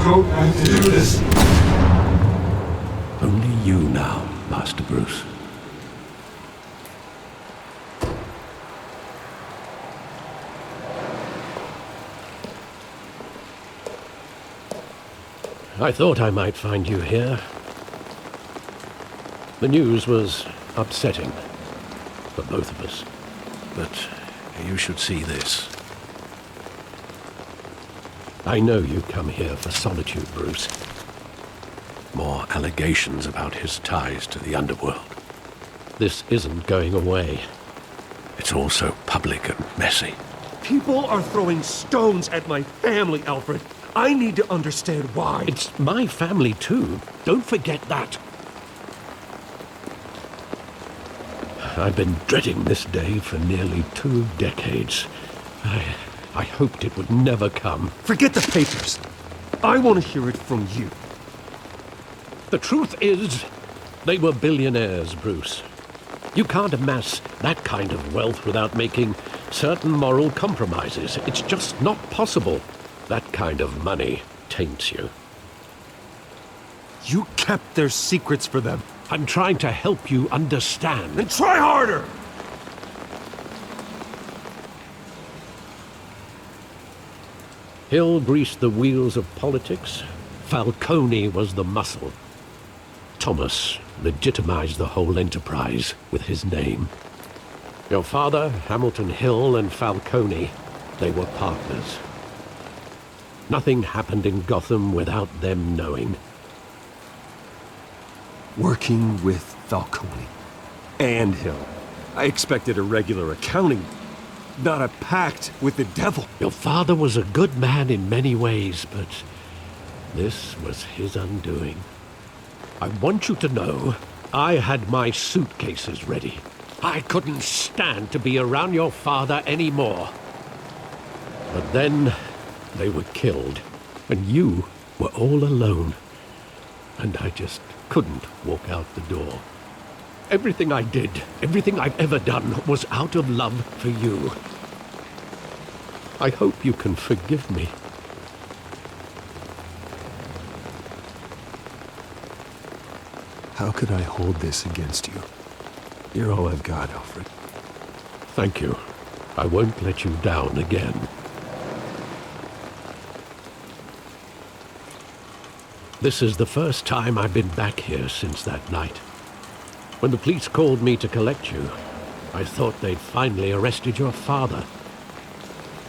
don't have to do this. Only you now, Master Bruce. I thought I might find you here. The news was upsetting for both of us. But you should see this. I know you come here for solitude, Bruce. More allegations about his ties to the underworld. This isn't going away. It's all so public and messy. People are throwing stones at my family, Alfred. I need to understand why. It's my family too. Don't forget that. I've been dreading this day for nearly 2 decades. I hoped it would never come. Forget the papers. I want to hear it from you. The truth is, they were billionaires, Bruce. You can't amass that kind of wealth without making certain moral compromises. It's just not possible. That kind of money taints you. You kept their secrets for them. I'm trying to help you understand. Then try harder! Hill greased the wheels of politics. Falcone was the muscle. Thomas legitimized the whole enterprise with his name. Your father, Hamilton Hill, and Falcone, they were partners. Nothing happened in Gotham without them knowing. Working with Falcone and Hill. I expected a regular accounting, not a pact with the devil. Your father was a good man in many ways, but this was his undoing. I want you to know, I had my suitcases ready. I couldn't stand to be around your father anymore. But then they were killed, and you were all alone. And I just couldn't walk out the door. Everything I did, everything I've ever done, was out of love for you. I hope you can forgive me. How could I hold this against you? You're all I've got, Alfred. Thank you. I won't let you down again. This is the first time I've been back here since that night. When the police called me to collect you, I thought they'd finally arrested your father.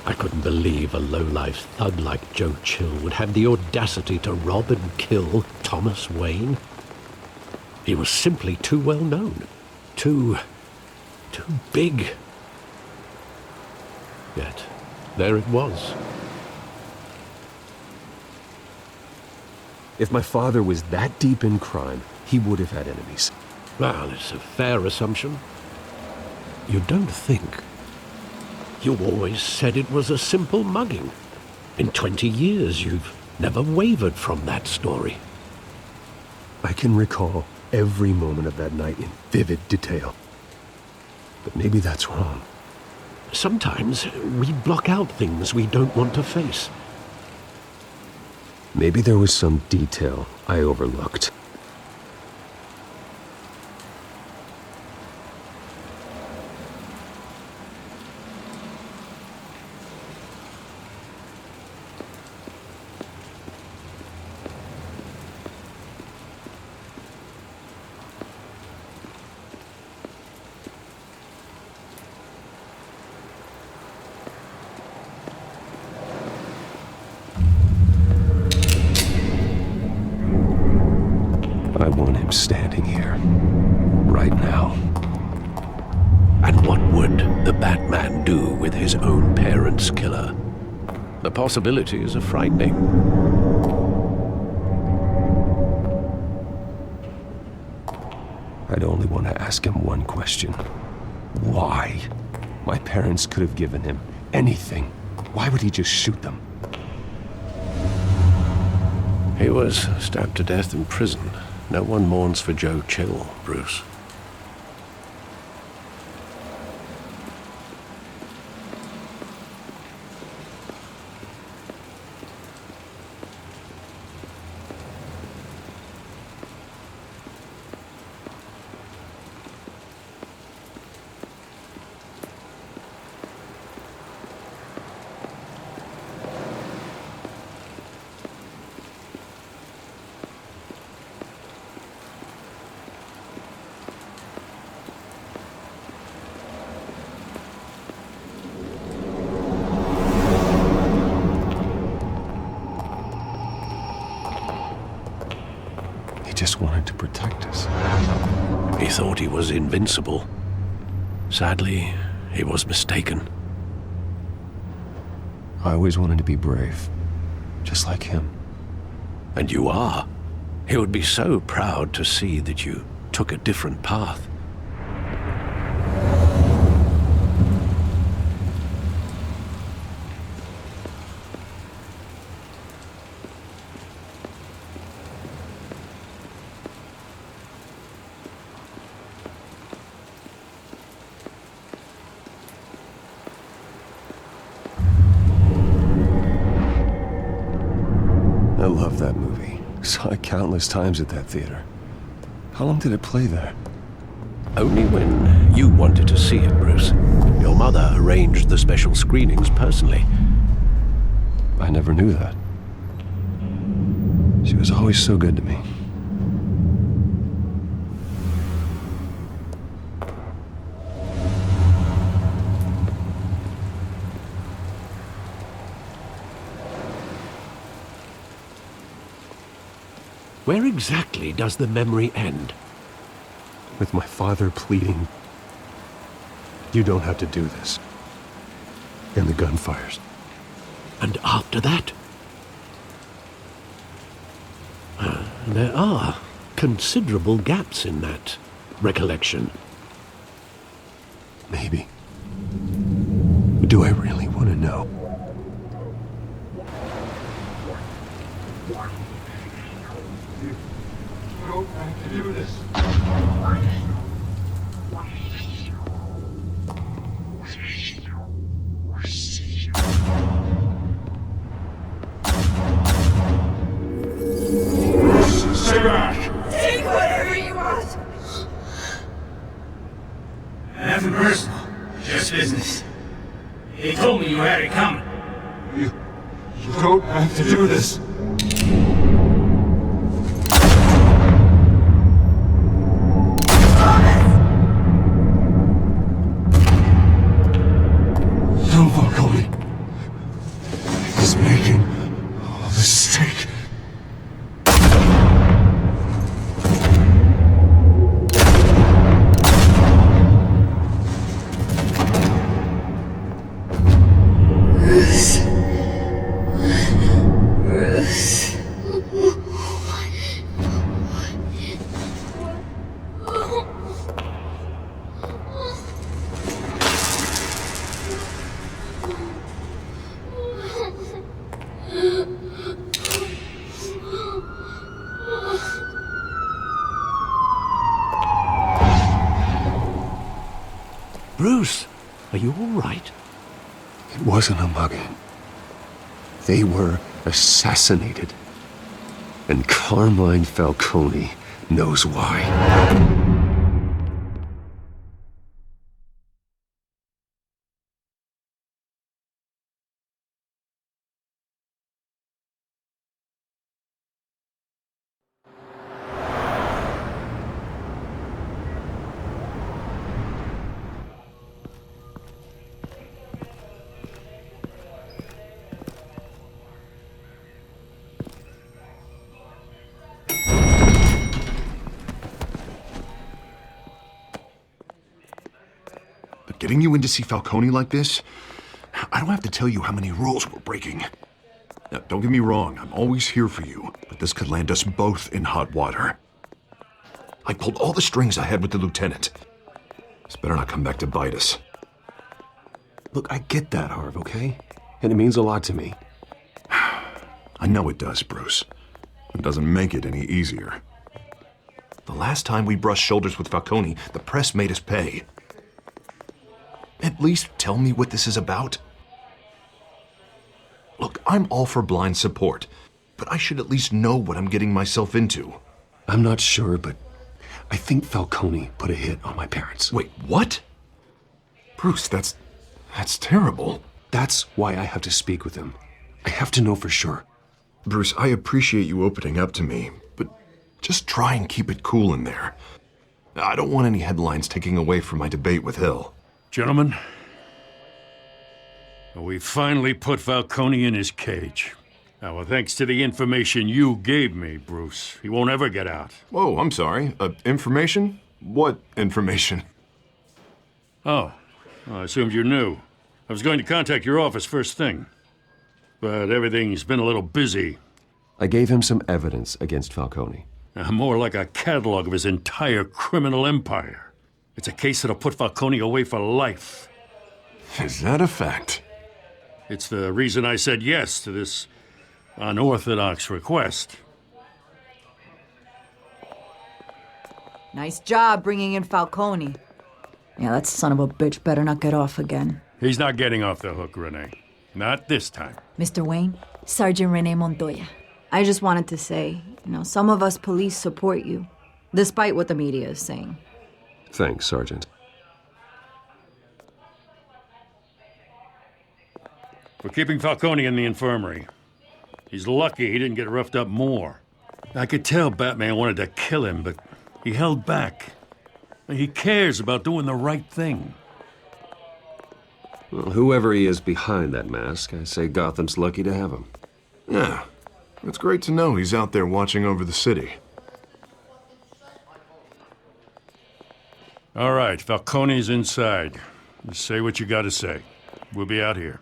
I couldn't believe a low-life thug like Joe Chill would have the audacity to rob and kill Thomas Wayne. He was simply too well known. Too big. Yet, there it was. If my father was that deep in crime, he would have had enemies. Well, it's a fair assumption. You don't think. You always said it was a simple mugging. In 20 years, you've never wavered from that story. I can recall every moment of that night in vivid detail. But maybe that's wrong. Sometimes we block out things we don't want to face. Maybe there was some detail I overlooked. I want him standing here, right now. And what would the Batman do with his own parents' killer? The possibilities are frightening. I'd only want to ask him one question. Why? My parents could have given him anything. Why would he just shoot them? He was stabbed to death in prison. No one mourns for Joe Chill, Bruce. just wanted to protect us. He thought he was invincible. Sadly, he was mistaken. I always wanted to be brave, just like him. And you are. He would be so proud to see that you took a different path. I love that movie. Saw it countless times at that theater. How long did it play there? Only when you wanted to see it, Bruce. Your mother arranged the special screenings personally. I never knew that. She was always so good to me. Where exactly does the memory end? With my father pleading, "You don't have to do this." And the gunfires. And after that? There are considerable gaps in that recollection. Maybe. Do I really want to know? Don't have to do this. Stay back! Take whatever you want! Nothing personal, just business. He told me you had it coming. You don't have to do this. No, Falcone. He's making a mistake. Bruce, are you all right? It wasn't a mugging. They were assassinated. And Carmine Falcone knows why. But getting you in to see Falcone like this, I don't have to tell you how many rules we're breaking. Now, don't get me wrong, I'm always here for you, but this could land us both in hot water. I pulled all the strings I had with the lieutenant. This better not come back to bite us. Look, I get that, Harv, okay? And it means a lot to me. I know it does, Bruce. It doesn't make it any easier. The last time we brushed shoulders with Falcone, the press made us pay. At least tell me what this is about. Look, I'm all for blind support, but I should at least know what I'm getting myself into. I'm not sure, but I think Falcone put a hit on my parents. Wait, what? Bruce, that's terrible. That's why I have to speak with him. I have to know for sure. Bruce, I appreciate you opening up to me, but just try and keep it cool in there. I don't want any headlines taking away from my debate with Hill. Gentlemen, we finally put Falcone in his cage. Well, thanks to the information you gave me, Bruce, he won't ever get out. Whoa, I'm sorry. Information? What information? Oh, well, I assumed you knew. I was going to contact your office first thing, but everything's been a little busy. I gave him some evidence against Falcone. More like a catalog of his entire criminal empire. It's a case that'll put Falcone away for life. Is that a fact? It's the reason I said yes to this unorthodox request. Nice job bringing in Falcone. Yeah, that son of a bitch better not get off again. He's not getting off the hook, Renee. Not this time. Mr. Wayne, Sergeant Renee Montoya. I just wanted to say, some of us police support you, despite what the media is saying. Thanks, Sergeant. We're keeping Falcone in the infirmary. He's lucky he didn't get roughed up more. I could tell Batman wanted to kill him, but he held back. He cares about doing the right thing. Well, whoever he is behind that mask, I say Gotham's lucky to have him. Yeah. It's great to know he's out there watching over the city. All right, Falcone's inside. Just say what you gotta say. We'll be out here.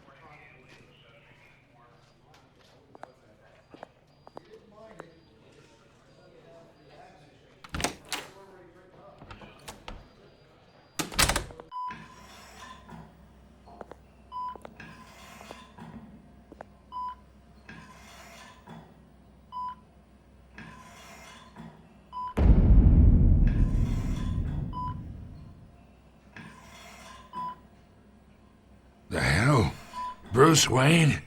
The hell? Bruce Wayne?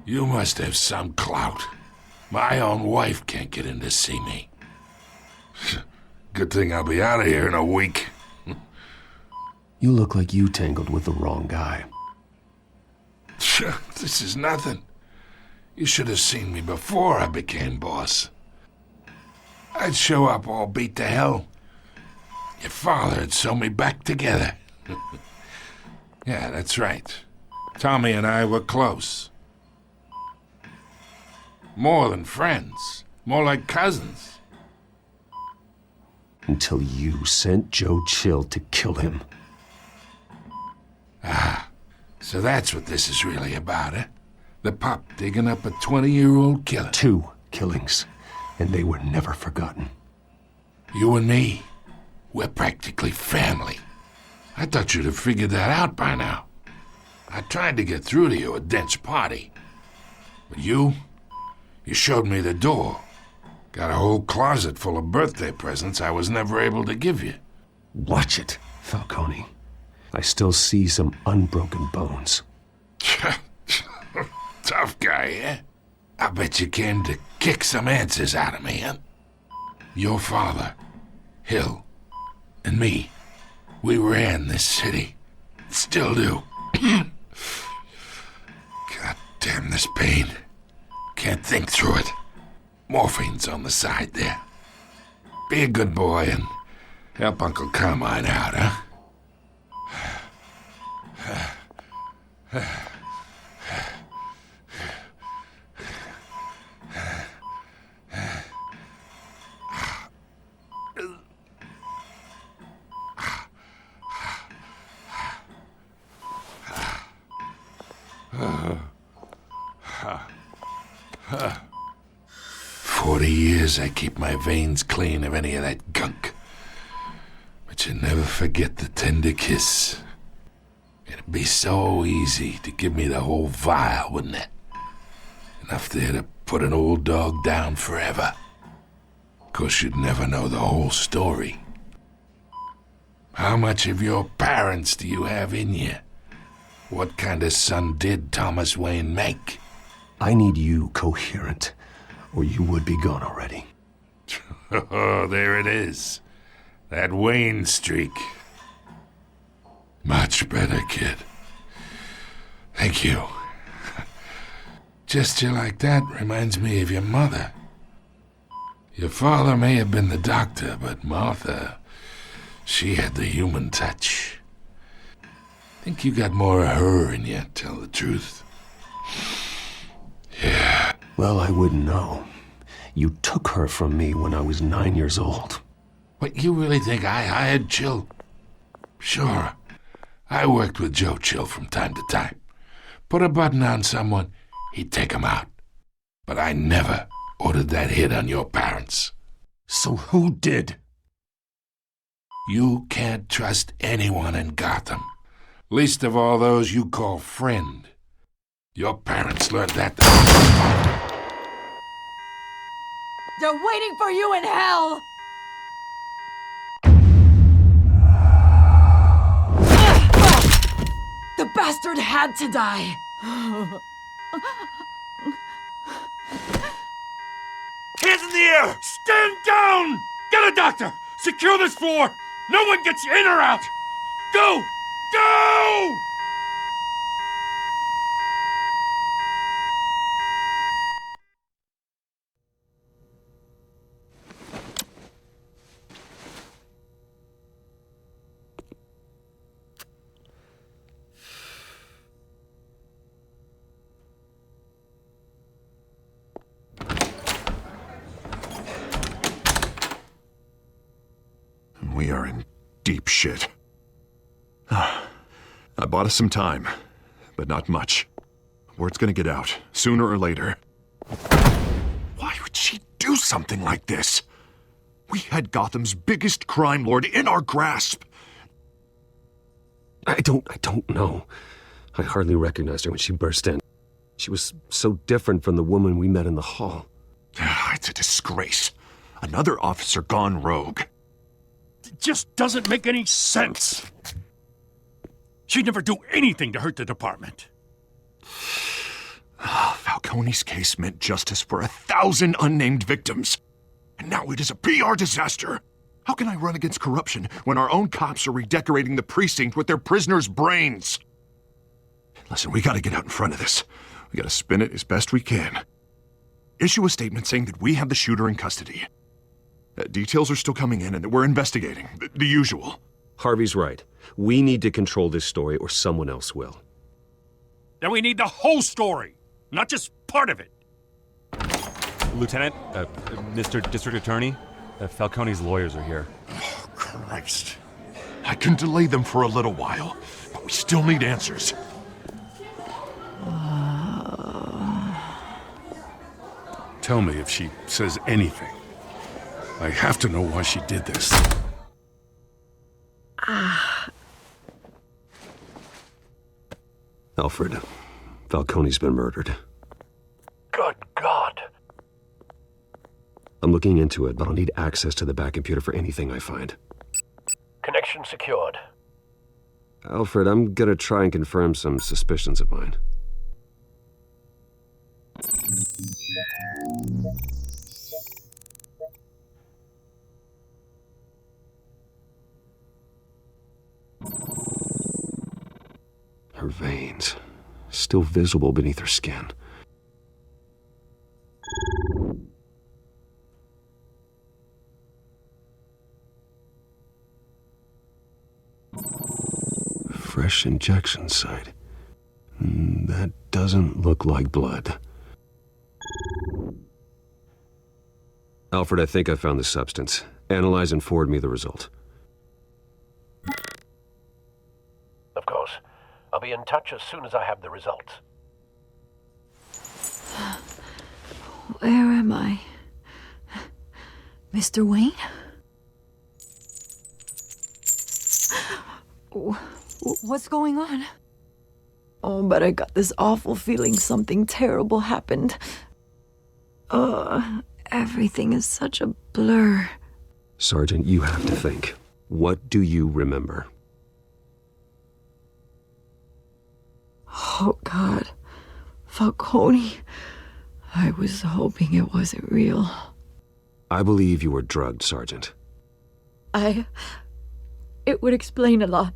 You must have some clout. My own wife can't get in to see me. Good thing I'll be out of here in a week. You look like you tangled with the wrong guy. This is nothing. You should have seen me before I became boss. I'd show up all beat to hell. Your father had sewn me back together. Yeah, that's right. Tommy and I were close. More than friends. More like cousins. Until you sent Joe Chill to kill him. So that's what this is really about, eh? The pup digging up a 20-year-old killer. 2 killings, and they were never forgotten. You and me, we're practically family. I thought you'd have figured that out by now. I tried to get through to you at Dent's party. But you showed me the door. Got a whole closet full of birthday presents I was never able to give you. Watch it, Falcone. I still see some unbroken bones. Tough guy, eh? I bet you came to kick some answers out of me, huh? Your father, Hill, and me, we ran this city. Still do. God damn this pain. Can't think through it. Morphine's on the side there. Be a good boy and help Uncle Carmine out, huh? I keep my veins clean of any of that gunk. But you never forget the tender kiss. It'd be so easy to give me the whole vial, wouldn't it? Enough there to put an old dog down forever. Of course, you'd never know the whole story. How much of your parents do you have in you? What kind of son did Thomas Wayne make? I need you coherent, or you would be gone already. Oh, there it is. That Wayne streak. Much better, kid. Thank you. Gesture like that reminds me of your mother. Your father may have been the doctor, but Martha, she had the human touch. Think you got more of her in you, tell the truth. Yeah. Well, I wouldn't know. You took her from me when I was 9 years old. What, you really think I hired Chill? Sure. I worked with Joe Chill from time to time. Put a button on someone, he'd take him out. But I never ordered that hit on your parents. So who did? You can't trust anyone in Gotham. Least of all those you call friend. Your parents learned that. They're waiting for you in hell! The bastard had to die! Hands in the air! Stand down! Get a doctor! Secure this floor! No one gets in or out! Go! Go! We are in deep shit. I bought us some time, but not much. Word's gonna get out, sooner or later. Why would she do something like this? We had Gotham's biggest crime lord in our grasp. I don't know. I hardly recognized her when she burst in. She was so different from the woman we met in the hall. It's a disgrace. Another officer gone rogue. It just doesn't make any sense. She'd never do anything to hurt the department. Falcone's case meant justice for 1,000 unnamed victims. And now it is a PR disaster. How can I run against corruption when our own cops are redecorating the precinct with their prisoners' brains? Listen, we gotta get out in front of this. We gotta spin it as best we can. Issue a statement saying that we have the shooter in custody. Details are still coming in and that we're investigating. The usual. Harvey's right. We need to control this story or someone else will. Then we need the whole story, not just part of it. Lieutenant, Mr. District Attorney, Falcone's lawyers are here. Oh, Christ. I can delay them for a little while, but we still need answers. Tell me if she says anything. I have to know why she did this. Alfred, Falcone's been murdered. Good God. I'm looking into it, but I'll need access to the back computer for anything I find. Connection secured. Alfred, I'm gonna try and confirm some suspicions of mine. Her veins, still visible beneath her skin. Fresh injection site. That doesn't look like blood. Alfred, I think I found the substance. Analyze and forward me the result. Of course. I'll be in touch as soon as I have the results. Where am I? Mr. Wayne? What's going on? Oh, but I got this awful feeling something terrible happened. Everything is such a blur. Sergeant, you have to think. What do you remember? Oh, God. Falcone. I was hoping it wasn't real. I believe you were drugged, Sergeant. It would explain a lot.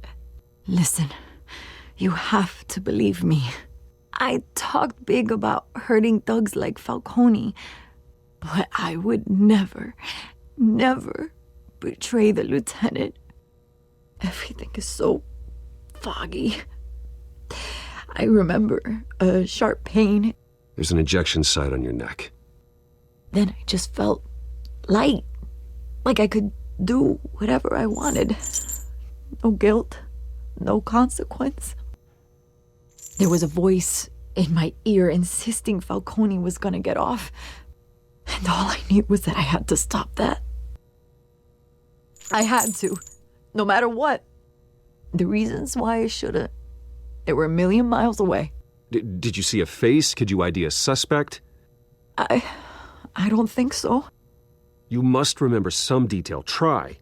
Listen, you have to believe me. I talked big about hurting thugs like Falcone, but I would never betray the lieutenant. Everything is so foggy. I remember a sharp pain. There's an injection site on your neck. Then I just felt light, like I could do whatever I wanted. No guilt, no consequence. There was a voice in my ear insisting Falcone was gonna get off. And all I knew was that I had to stop that. I had to, no matter what. The reasons why I should've, they were a million miles away. Did you see a face? Could you ID a suspect? I don't think so. You must remember some detail. Try.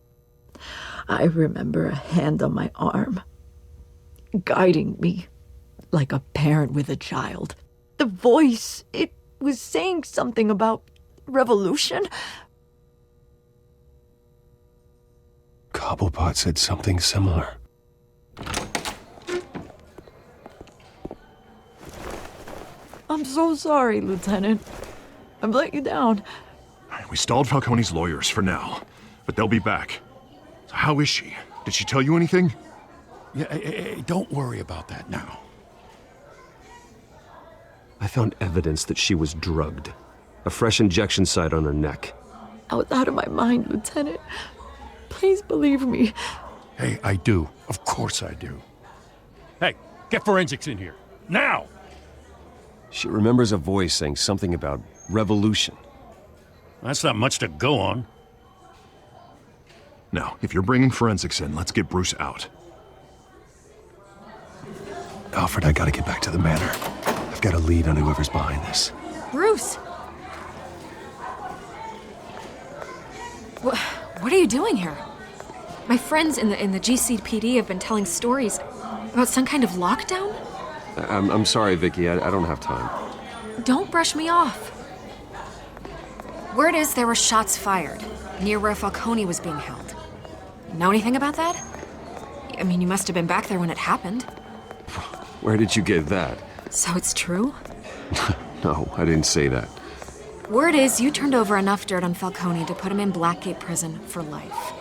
I remember a hand on my arm, guiding me like a parent with a child. The voice, it was saying something about revolution. Cobblepot said something similar. I'm so sorry, Lieutenant. I've let you down. We stalled Falcone's lawyers for now, but they'll be back. So how is she? Did she tell you anything? Yeah, hey, don't worry about that now. I found evidence that she was drugged. A fresh injection site on her neck. I was out of my mind, Lieutenant. Please believe me. Hey, I do. Of course I do. Hey, get forensics in here. Now! She remembers a voice saying something about revolution. That's not much to go on. Now, if you're bringing forensics in, let's get Bruce out. Alfred, I gotta get back to the manor. I've got a lead on whoever's behind this. Bruce! What are you doing here? My friends in the GCPD have been telling stories about some kind of lockdown? I'm sorry, Vicky. I don't have time. Don't brush me off. Word is there were shots fired near where Falcone was being held. Know anything about that? I mean, you must have been back there when it happened. Where did you get that? So it's true? No, I didn't say that. Word is you turned over enough dirt on Falcone to put him in Blackgate Prison for life.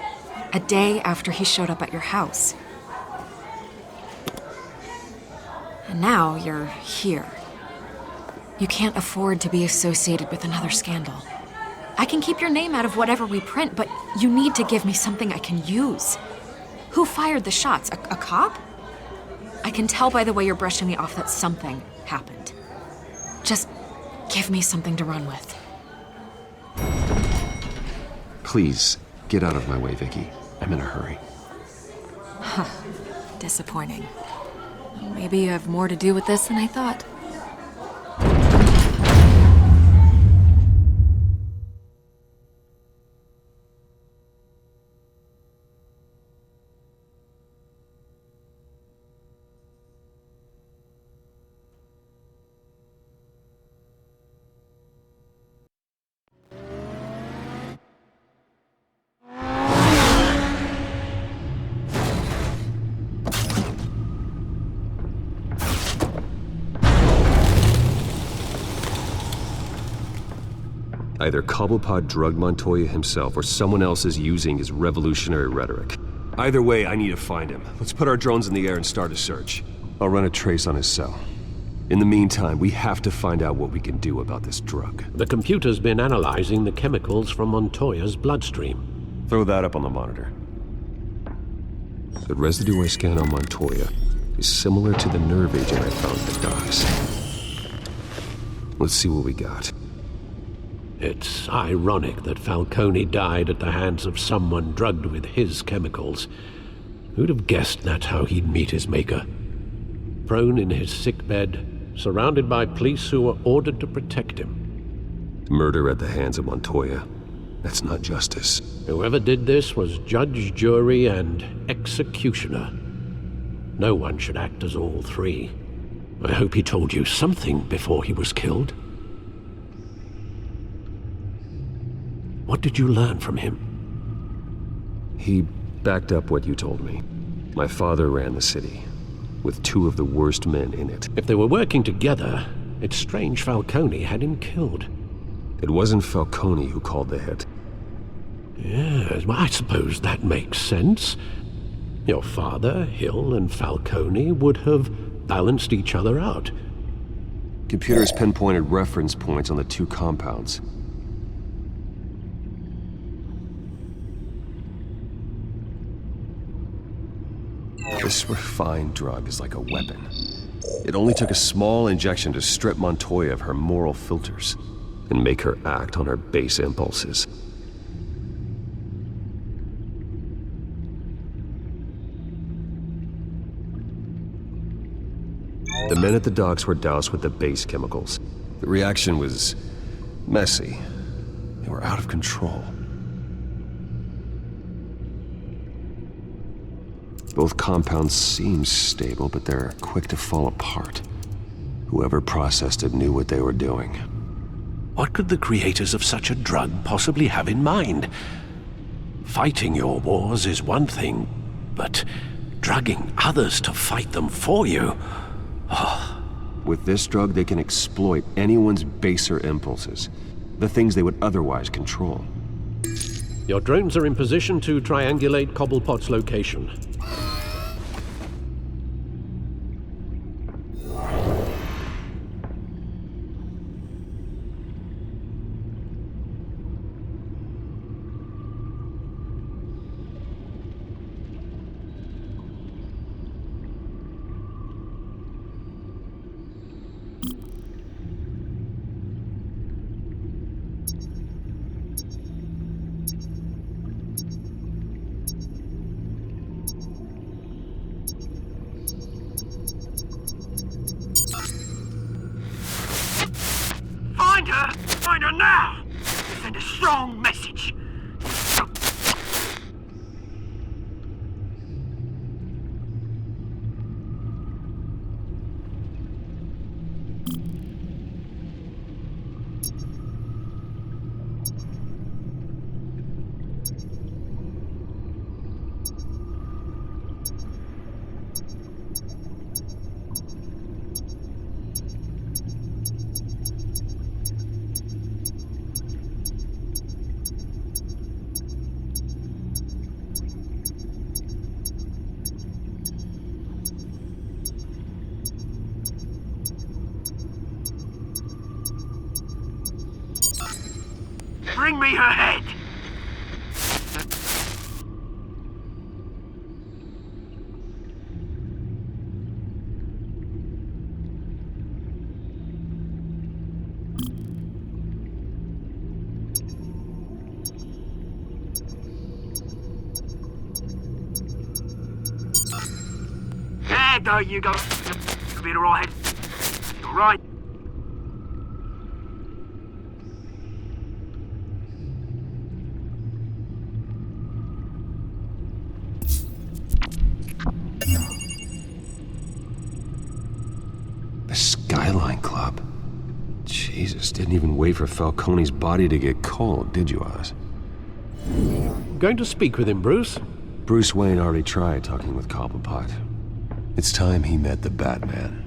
A day after he showed up at your house. And now you're here. You can't afford to be associated with another scandal. I can keep your name out of whatever we print, but you need to give me something I can use. Who fired the shots? A cop? I can tell by the way you're brushing me off that something happened. Just give me something to run with. Please, get out of my way, Vicky. I'm in a hurry. Huh. Disappointing. Maybe you have more to do with this than I thought. Either Cobblepot drugged Montoya himself or someone else is using his revolutionary rhetoric. Either way, I need to find him. Let's put our drones in the air and start a search. I'll run a trace on his cell. In the meantime, we have to find out what we can do about this drug. The computer's been analyzing the chemicals from Montoya's bloodstream. Throw that up on the monitor. The residue I scan on Montoya is similar to the nerve agent I found at the docks. Let's see what we got. It's ironic that Falcone died at the hands of someone drugged with his chemicals. Who'd have guessed that's how he'd meet his maker? Prone in his sickbed, surrounded by police who were ordered to protect him. Murder at the hands of Montoya. That's not justice. Whoever did this was judge, jury, and executioner. No one should act as all three. I hope he told you something before he was killed. What did you learn from him? He backed up what you told me. My father ran the city, with two of the worst men in it. If they were working together, it's strange Falcone had him killed. It wasn't Falcone who called the hit. Yes, well, I suppose that makes sense. Your father, Hill, and Falcone would have balanced each other out. Computers pinpointed reference points on the two compounds. This refined drug is like a weapon. It only took a small injection to strip Montoya of her moral filters and make her act on her base impulses. The men at the docks were doused with the base chemicals. The reaction was messy. They were out of control. Both compounds seem stable, but they're quick to fall apart. Whoever processed it knew what they were doing. What could the creators of such a drug possibly have in mind? Fighting your wars is one thing, but drugging others to fight them for you? With this drug, they can exploit anyone's baser impulses, the things they would otherwise control. Your drones are in position to triangulate Cobblepot's location. Find her now! Send a strong message. Bring me her head! There you go. You'll be alright. You're right. The Skyline Club. Jesus, didn't even wait for Falcone's body to get cold, did you, Oz? Going to speak with him, Bruce? Bruce Wayne already tried talking with Cobblepot. It's time he met the Batman.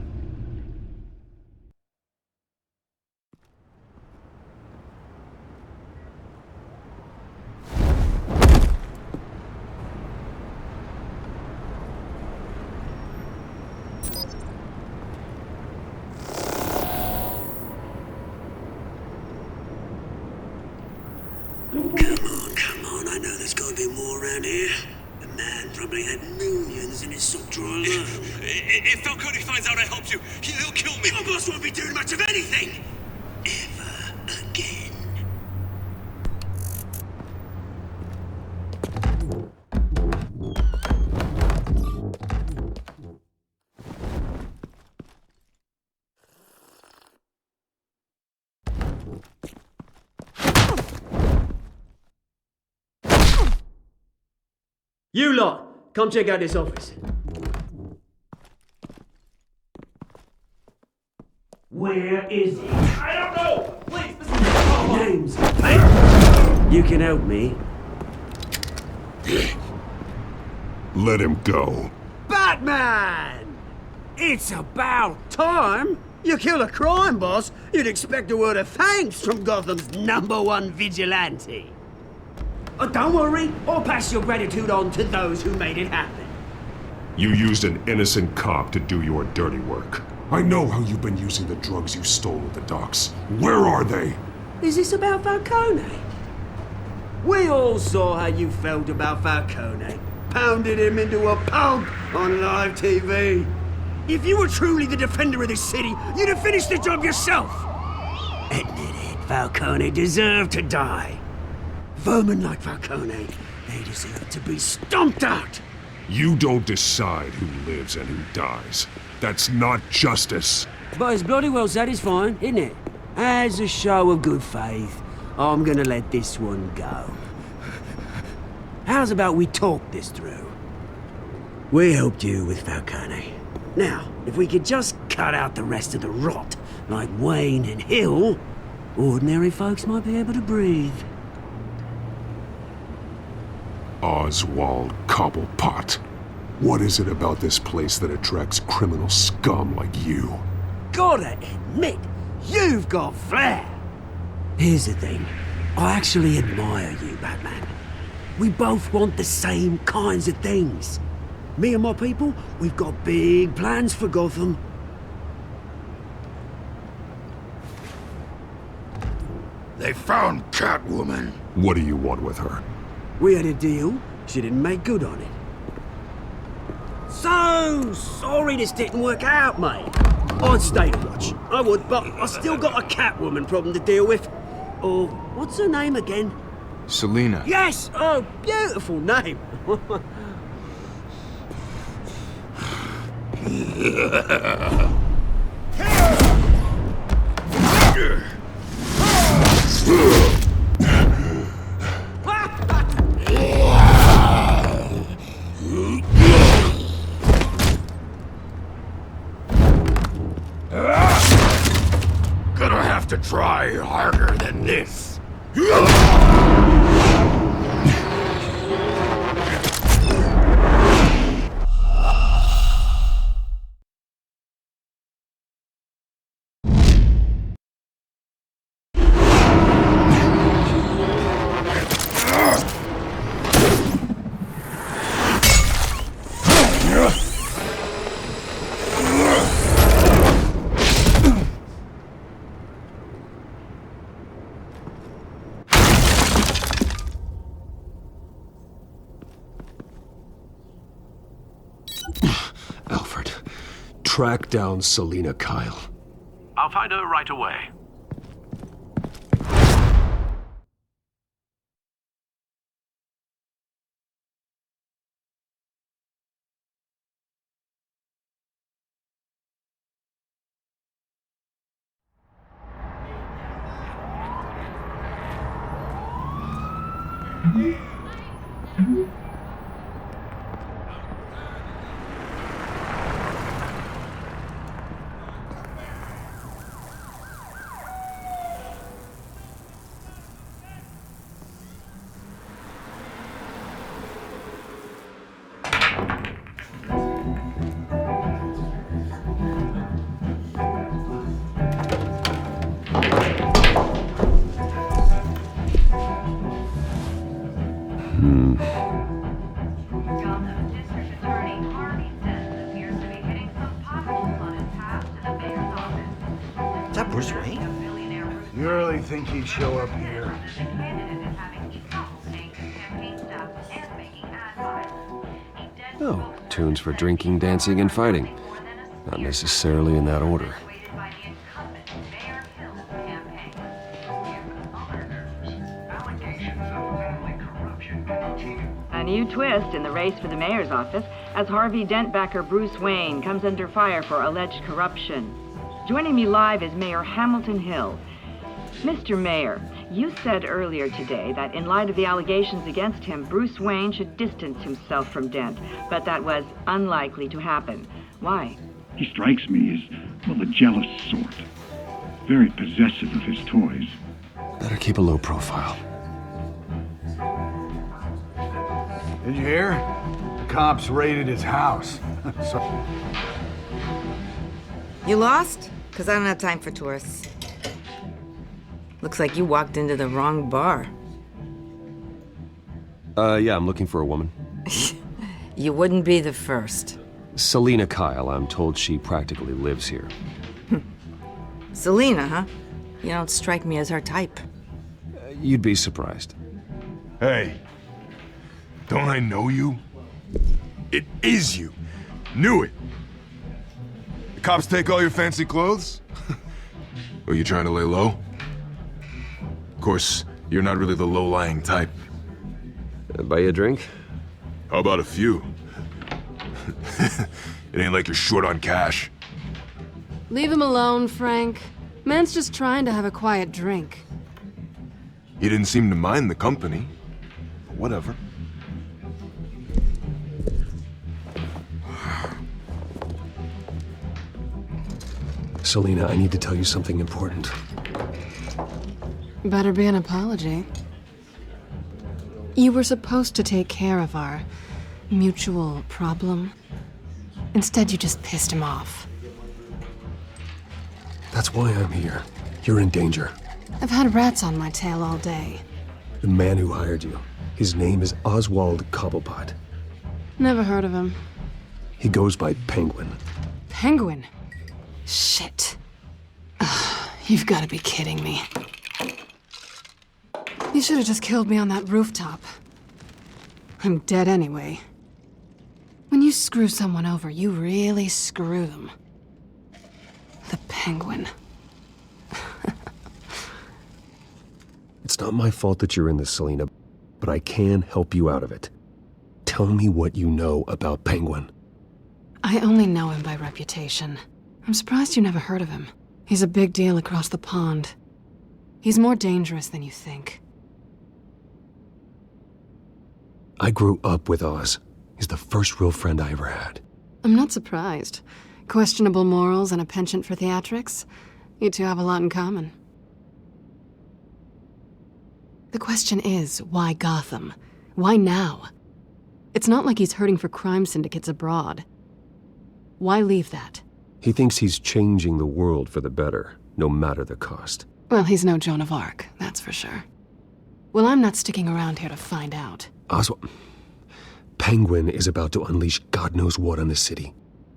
Come on, I know there's gotta be more around here. The man probably had millions in his sock drawer alone. If Falcone finds out I helped you, he'll kill me. Your boss won't be doing much of anything! Ever again. You lot, come check out this office. Where is he? I don't know! Please, this is Names, mate. You can help me. Let him go. Batman! It's about time! You kill a crime boss, you'd expect a word of thanks from Gotham's #1 vigilante. Oh, don't worry, I'll pass your gratitude on to those who made it happen. You used an innocent cop to do your dirty work. I know how you've been using the drugs you stole at the docks. Where are they? Is this about Falcone? We all saw how you felt about Falcone. Pounded him into a pulp on live TV. If you were truly the defender of this city, you'd have finished the job yourself. Admit it, Falcone deserved to die. Vermin like Falcone, they deserve to be stomped out. You don't decide who lives and who dies. That's not justice. But it's bloody well satisfying, isn't it? As a show of good faith, I'm gonna let this one go. How's about we talk this through? We helped you with Falcone. Now, if we could just cut out the rest of the rot, like Wayne and Hill, ordinary folks might be able to breathe. Oswald Cobblepot. What is it about this place that attracts criminal scum like you? Gotta admit, you've got flair. Here's the thing. I actually admire you, Batman. We both want the same kinds of things. Me and my people, we've got big plans for Gotham. They found Catwoman. What do you want with her? We had a deal. She didn't make good on it. So sorry this didn't work out, mate. I'd stay to watch. I would, but I still got a Catwoman problem to deal with. Oh, what's her name again? Selina. Yes! Oh, beautiful name. Gonna have to try harder than this. Alfred, track down Selina Kyle. I'll find her right away. Gotham District Attorney Harvey Dent appears to be hitting some potholes on his path to the mayor's office. Is that Bruce Wayne? You really think he'd show up here? The candidate is having trouble paying his campaign staff and making ad buys. Oh, tunes for drinking, dancing, and fighting. Not necessarily in that order. A new twist in the race for the mayor's office as Harvey Dent backer Bruce Wayne comes under fire for alleged corruption. Joining me live is Mayor Hamilton Hill. Mr. Mayor, you said earlier today that in light of the allegations against him, Bruce Wayne should distance himself from Dent, but that was unlikely to happen. Why? He strikes me as, well, a jealous sort. Very possessive of his toys. Better keep a low profile. Did you hear? The cops raided his house. You lost? Because I don't have time for tourists. Looks like you walked into the wrong bar. Yeah, I'm looking for a woman. You wouldn't be the first. Selina Kyle, I'm told she practically lives here. Selina, huh? You don't strike me as her type. You'd be surprised. Hey, don't I know you? It is you. Knew it. The cops take all your fancy clothes? Are you trying to lay low? Of course, you're not really the low-lying type. Buy you a drink? How about a few? It ain't like you're short on cash. Leave him alone, Frank. Man's just trying to have a quiet drink. He didn't seem to mind the company. Whatever. Selina, I need to tell you something important. Better be an apology. You were supposed to take care of our mutual problem. Instead, you just pissed him off. That's why I'm here. You're in danger. I've had rats on my tail all day. The man who hired you, his name is Oswald Cobblepot. Never heard of him. He goes by Penguin. Penguin? Shit. Ugh, you've got to be kidding me. You should have just killed me on that rooftop. I'm dead anyway. When you screw someone over, you really screw them. The Penguin. It's not my fault that you're in this, Selina, but I can help you out of it. Tell me what you know about Penguin. I only know him by reputation. I'm surprised you never heard of him. He's a big deal across the pond. He's more dangerous than you think. I grew up with Oz. He's the first real friend I ever had. I'm not surprised. Questionable morals and a penchant for theatrics. You two have a lot in common. The question is, why Gotham? Why now? It's not like he's hurting for crime syndicates abroad. Why leave that? He thinks he's changing the world for the better, no matter the cost. Well, he's no Joan of Arc, that's for sure. Well, I'm not sticking around here to find out. Oswald, Penguin is about to unleash God knows what on the city.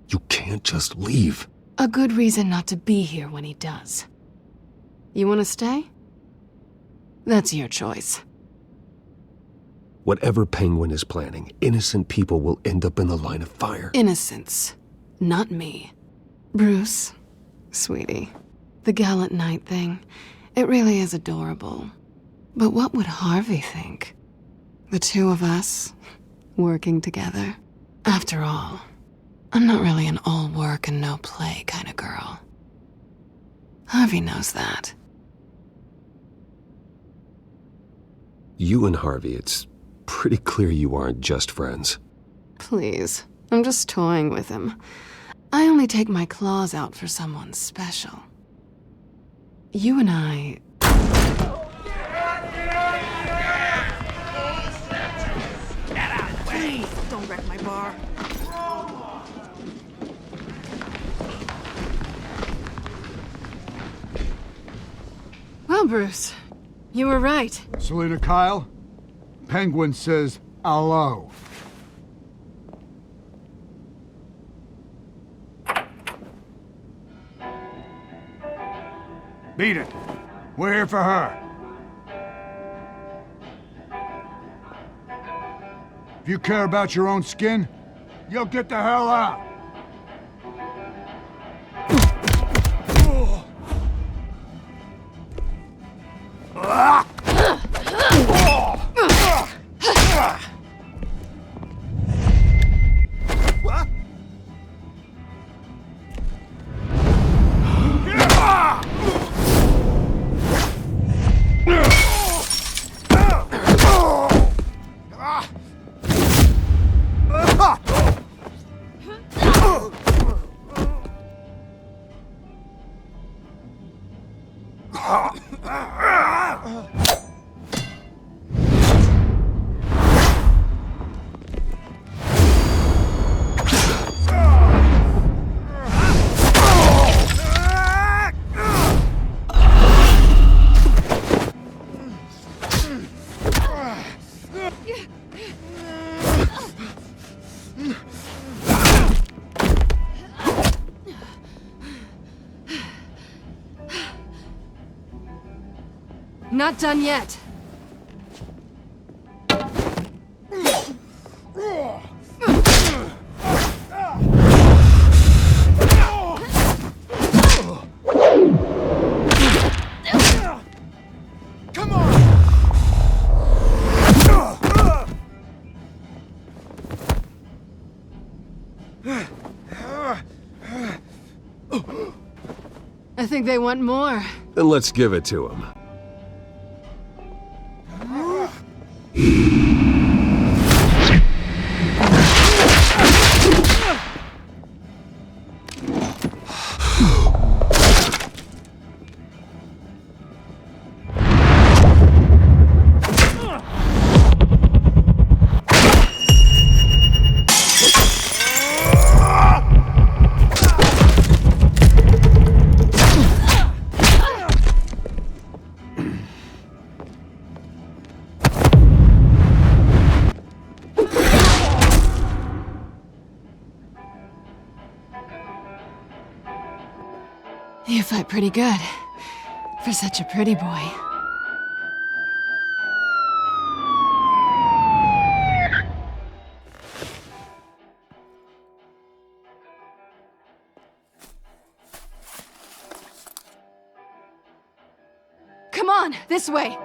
You can't just leave. A good reason not to be here when he does. You want to stay? That's your choice. Whatever Penguin is planning, innocent people will end up in the line of fire. Innocence, not me. Bruce, sweetie, the gallant knight thing, it really is adorable. But what would Harvey think? The two of us, working together. After all, I'm not really an all work and no play kind of girl. Harvey knows that. You and Harvey, it's pretty clear you aren't just friends. Please, I'm just toying with him. I only take my claws out for someone special. You and I... Please, don't wreck my bar. Well, Bruce, you were right. Selina Kyle, Penguin says hello. Beat it. We're here for her. If you care about your own skin, you'll get the hell out. not done yet. Come on! I think they want more. Then let's give it to him. You fight pretty good. For such a pretty boy. Come on, this way!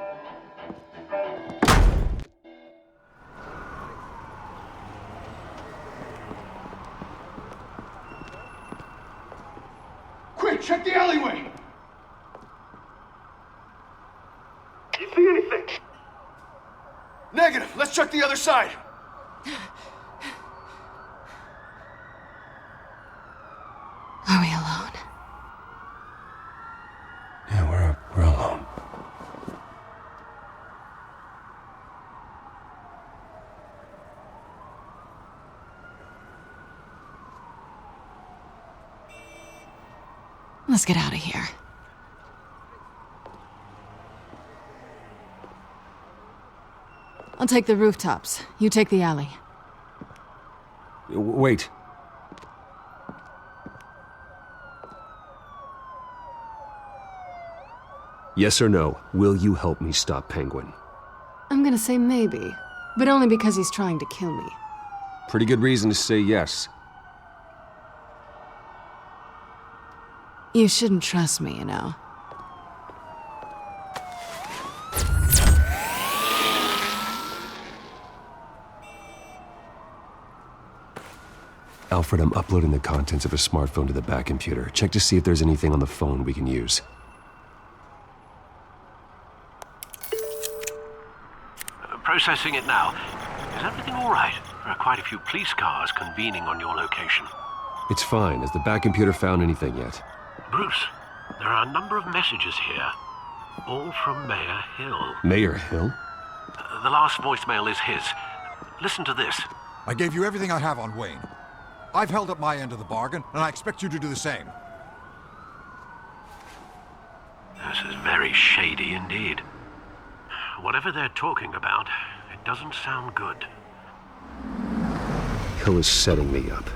Quick, check the alleyway! You see anything? Negative. Let's check the other side. Are we alone? Yeah, we're alone. Let's get out of here. I'll take the rooftops. You take the alley. Wait. Yes or no, will you help me stop Penguin? I'm gonna say maybe, but only because he's trying to kill me. Pretty good reason to say yes. You shouldn't trust me, you know. Alfred, I'm uploading the contents of a smartphone to the back computer. Check to see if there's anything on the phone we can use. Processing it now. Is everything all right? There are quite a few police cars convening on your location. It's fine. Has the back computer found anything yet? Bruce, there are a number of messages here. All from Mayor Hill. Mayor Hill? The last voicemail is his. Listen to this. I gave you everything I have on Wayne. I've held up my end of the bargain, and I expect you to do the same. This is very shady indeed. Whatever they're talking about, it doesn't sound good. Hill is setting me up.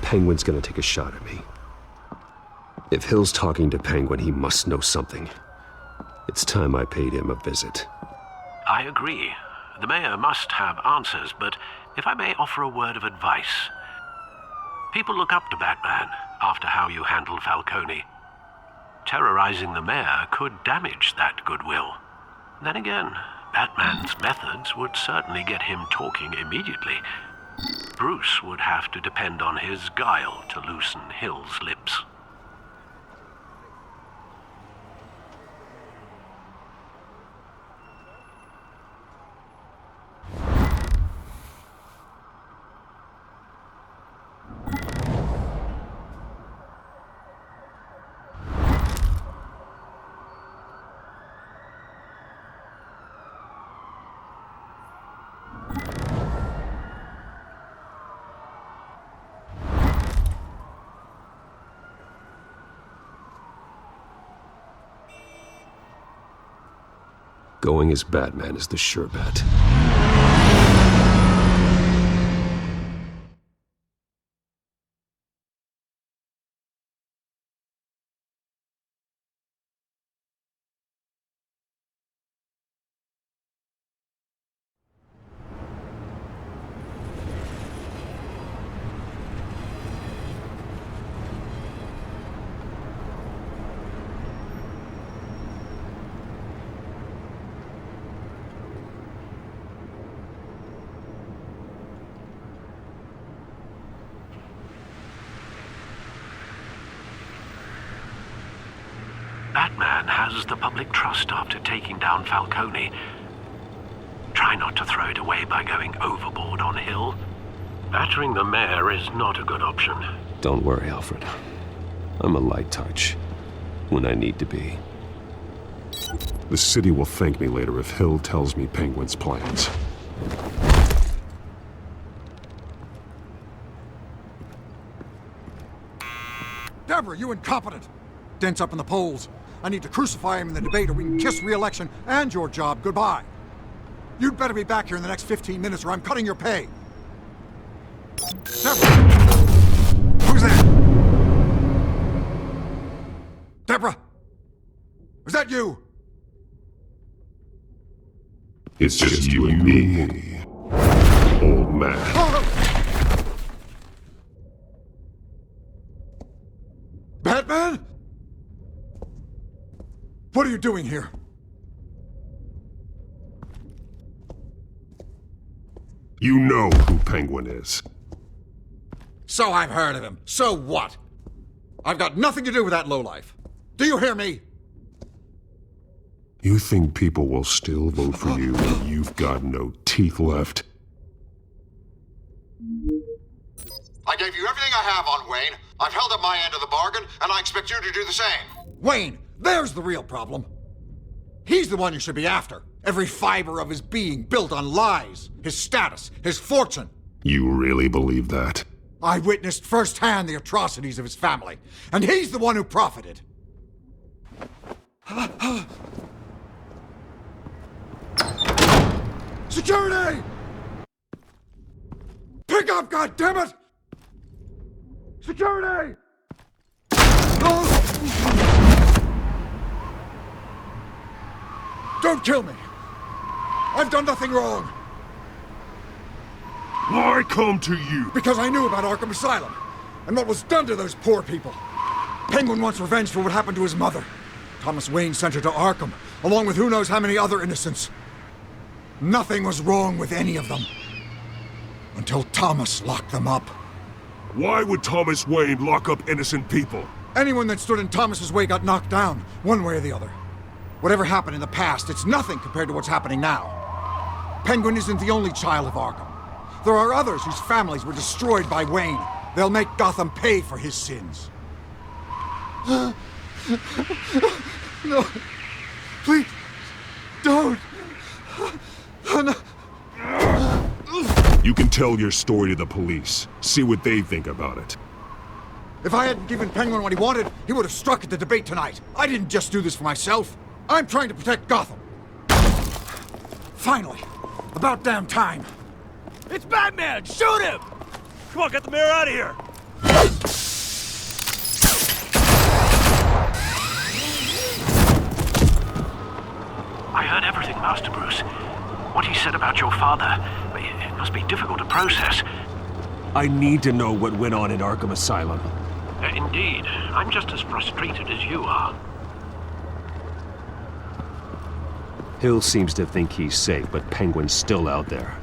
Penguin's gonna take a shot at me. If Hill's talking to Penguin, he must know something. It's time I paid him a visit. I agree. The mayor must have answers, but if I may offer a word of advice. People look up to Batman after how you handled Falcone. Terrorizing the mayor could damage that goodwill. Then again, Batman's methods would certainly get him talking immediately. Bruce would have to depend on his guile to loosen Hill's lips. Going as Batman is the sure bet. Batman has the public trust after taking down Falcone. Try not to throw it away by going overboard on Hill. Battering the mayor is not a good option. Don't worry, Alfred. I'm a light touch when I need to be. The city will thank me later if Hill tells me Penguin's plans. Deborah, you incompetent! Dent's up in the polls. I need to crucify him in the debate or we can kiss re-election and your job goodbye. You'd better be back here in the next 15 minutes or I'm cutting your pay. Deborah! Who's that? Deborah! Was that you? It's just you and me, old man. Batman? What are you doing here? You know who Penguin is. So I've heard of him. So what? I've got nothing to do with that lowlife. Do you hear me? You think people will still vote for you when you've got no teeth left? I gave you everything I have on Wayne. I've held up my end of the bargain, and I expect you to do the same. Wayne, there's the real problem. He's the one you should be after. Every fiber of his being built on lies, his status, his fortune. You really believe that? I witnessed firsthand the atrocities of his family, and he's the one who profited. Security! Pick up, goddammit! Security! Don't kill me! I've done nothing wrong! Why come to you? Because I knew about Arkham Asylum, and what was done to those poor people. Penguin wants revenge for what happened to his mother. Thomas Wayne sent her to Arkham, along with who knows how many other innocents. Nothing was wrong with any of them. Until Thomas locked them up. Why would Thomas Wayne lock up innocent people? Anyone that stood in Thomas's way got knocked down, one way or the other. Whatever happened in the past, it's nothing compared to what's happening now. Penguin isn't the only child of Arkham. There are others whose families were destroyed by Wayne. They'll make Gotham pay for his sins. No. Please. Don't. No. You can tell your story to the police. See what they think about it. If I hadn't given Penguin what he wanted, he would have struck at the debate tonight. I didn't just do this for myself. I'm trying to protect Gotham. Finally. About damn time. It's Batman! Shoot him! Come on, get the mayor out of here! I heard everything, Master Bruce. What he said about your father, it must be difficult to process. I need to know what went on in Arkham Asylum. Indeed. I'm just as frustrated as you are. Hill seems to think he's safe, but Penguin's still out there.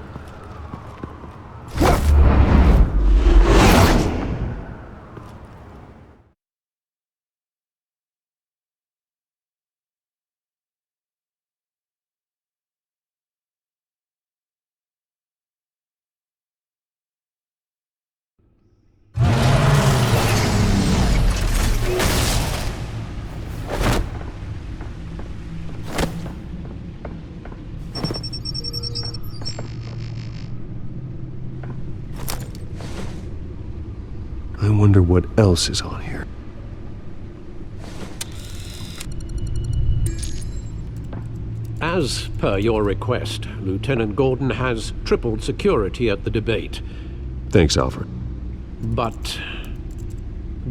I wonder what else is on here. As per your request, Lieutenant Gordon has tripled security at the debate. Thanks, Alfred. But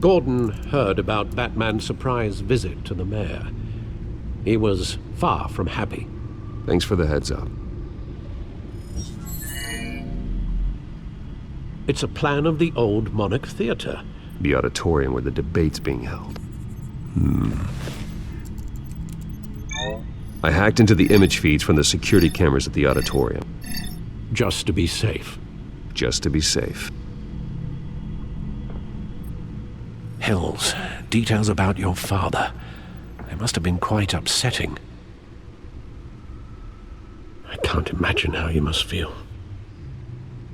Gordon heard about Batman's surprise visit to the mayor. He was far from happy. Thanks for the heads up. It's a plan of the old Monarch Theater. The auditorium where the debate's being held. I hacked into the image feeds from the security cameras at the auditorium. Just to be safe. Just to be safe. Hills, details about your father. They must have been quite upsetting. I can't imagine how you must feel.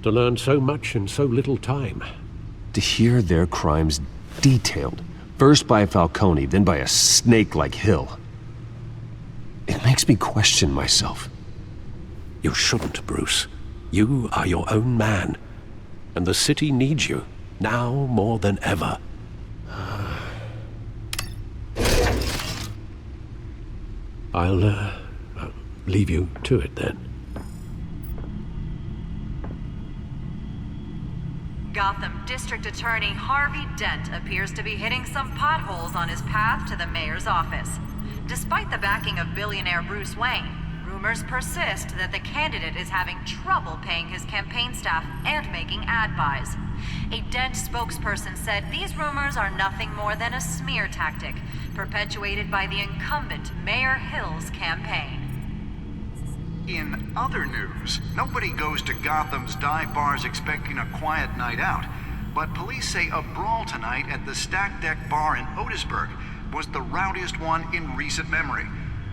To learn so much in so little time. To hear their crimes detailed, first by Falcone, then by a snake like Hill. It makes me question myself. You shouldn't, Bruce. You are your own man. And the city needs you, now more than ever. I'll leave you to it then. Gotham District Attorney Harvey Dent appears to be hitting some potholes on his path to the mayor's office. Despite the backing of billionaire Bruce Wayne, rumors persist that the candidate is having trouble paying his campaign staff and making ad buys. A Dent spokesperson said these rumors are nothing more than a smear tactic, perpetuated by the incumbent Mayor Hill's campaign. In other news, nobody goes to Gotham's dive bars expecting a quiet night out, but police say a brawl tonight at the Stack Deck Bar in Otisburg was the rowdiest one in recent memory.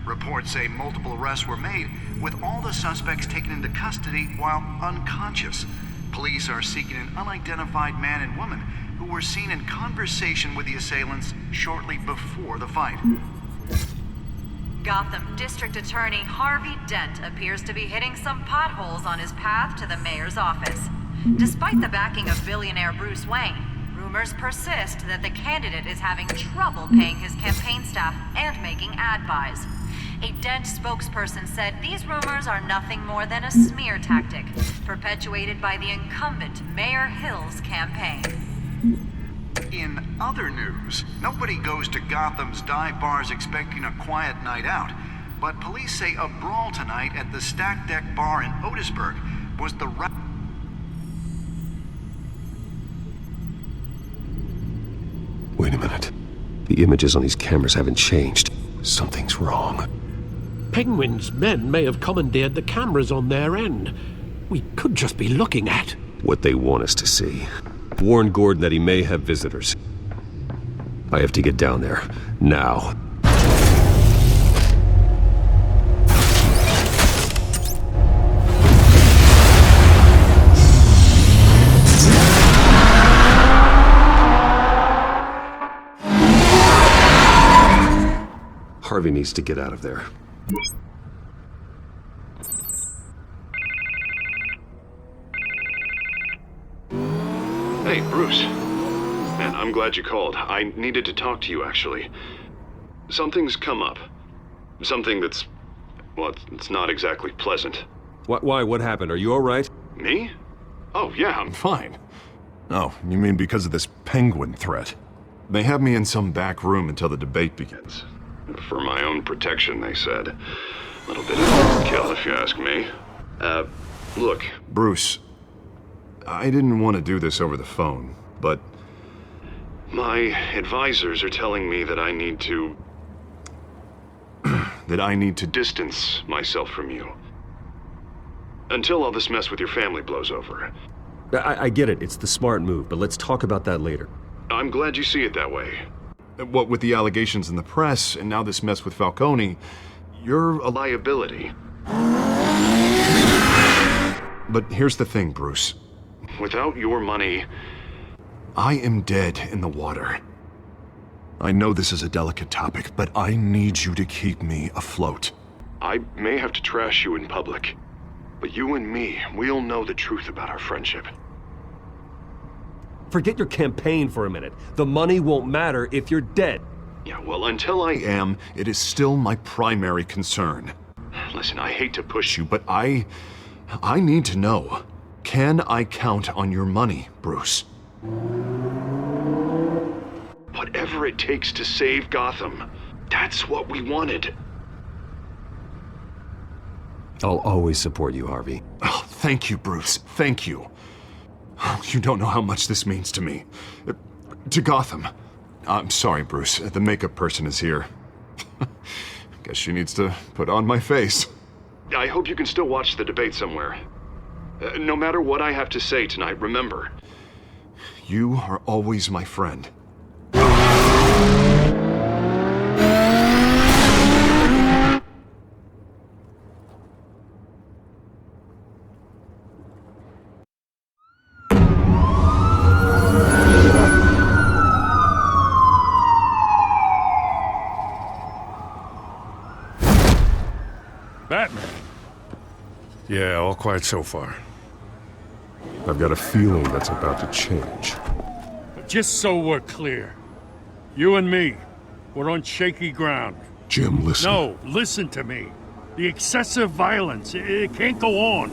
Reports say multiple arrests were made, with all the suspects taken into custody while unconscious. Police are seeking an unidentified man and woman who were seen in conversation with the assailants shortly before the fight. Gotham District Attorney Harvey Dent appears to be hitting some potholes on his path to the mayor's office. Despite the backing of billionaire Bruce Wayne, rumors persist that the candidate is having trouble paying his campaign staff and making ad buys. A Dent spokesperson said these rumors are nothing more than a smear tactic, perpetuated by the incumbent Mayor Hill's campaign. In other news, nobody goes to Gotham's dive bars expecting a quiet night out, but police say a brawl tonight at the Stack Deck Bar in Otisburg was the Wait a minute. The images on these cameras haven't changed. Something's wrong. Penguin's men may have commandeered the cameras on their end. We could just be looking at what they want us to see. Warn Gordon that he may have visitors. I have to get down there, now. Harvey needs to get out of there. Hey, Bruce. Man, I'm glad you called. I needed to talk to you, actually. Something's come up. Something that's... well, it's not exactly pleasant. Why? What happened? Are you all right? Me? Oh, yeah, I'm fine. Oh, you mean because of this penguin threat? They have me in some back room until the debate begins. For my own protection, they said. A little bit of overkill, if you ask me. Look. Bruce, I didn't want to do this over the phone, but... my advisors are telling me that I need to... that I need to distance myself from you. Until all this mess with your family blows over. I get it. It's the smart move, but let's talk about that later. I'm glad you see it that way. What with the allegations in the press, and now this mess with Falcone, you're a liability. But here's the thing, Bruce. Without your money... I am dead in the water. I know this is a delicate topic, but I need you to keep me afloat. I may have to trash you in public, but you and me, we'll know the truth about our friendship. Forget your campaign for a minute. The money won't matter if you're dead. Yeah, well, until I am, it is still my primary concern. Listen, I hate to push you, but I need to know. Can I count on your money, Bruce? Whatever it takes to save Gotham. That's what we wanted. I'll always support you, Harvey. Oh, thank you, Bruce. Thank you. You don't know how much this means to me. To Gotham. I'm sorry, Bruce. The makeup person is here. Guess she needs to put on my face. I hope you can still watch the debate somewhere. No matter what I have to say tonight, remember. You are always my friend. all quiet so far. I've got a feeling that's about to change. But just so we're clear, you and me, we're on shaky ground. Jim, listen. No, listen to me. The excessive violence, it can't go on.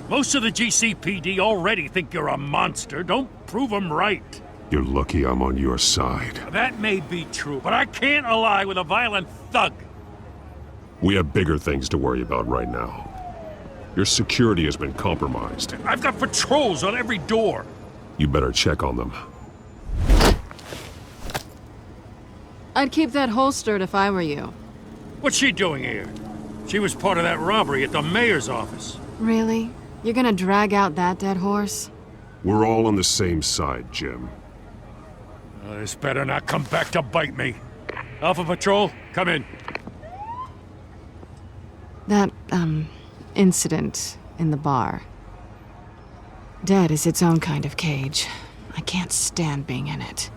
Most of the GCPD already think you're a monster. Don't prove them right. You're lucky I'm on your side. That may be true, but I can't ally with a violent thug. We have bigger things to worry about right now. Your security has been compromised. I've got patrols on every door. You better check on them. I'd keep that holstered if I were you. What's she doing here? She was part of that robbery at the mayor's office. Really? You're gonna drag out that dead horse? We're all on the same side, Jim. This better not come back to bite me. Alpha Patrol, come in. That, incident in the bar. Dead is its own kind of cage. I can't stand being in it.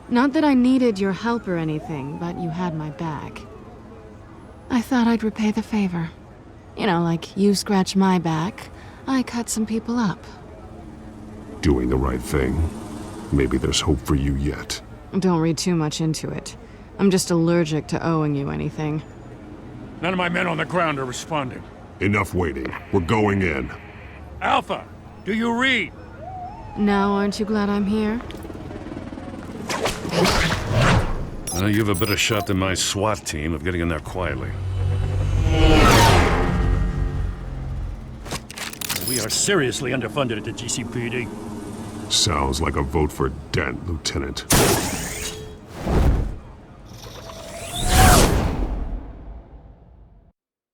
Not that I needed your help or anything, but you had my back. I thought I'd repay the favor. You know, like you scratch my back, I cut some people up. Doing the right thing. Maybe there's hope for you yet. Don't read too much into it. I'm just allergic to owing you anything. None of my men on the ground are responding. Enough waiting. We're going in. Alpha, do you read? Now, aren't you glad I'm here? You have a better shot than my SWAT team of getting in there quietly. We are seriously underfunded at the GCPD. Sounds like a vote for Dent, Lieutenant.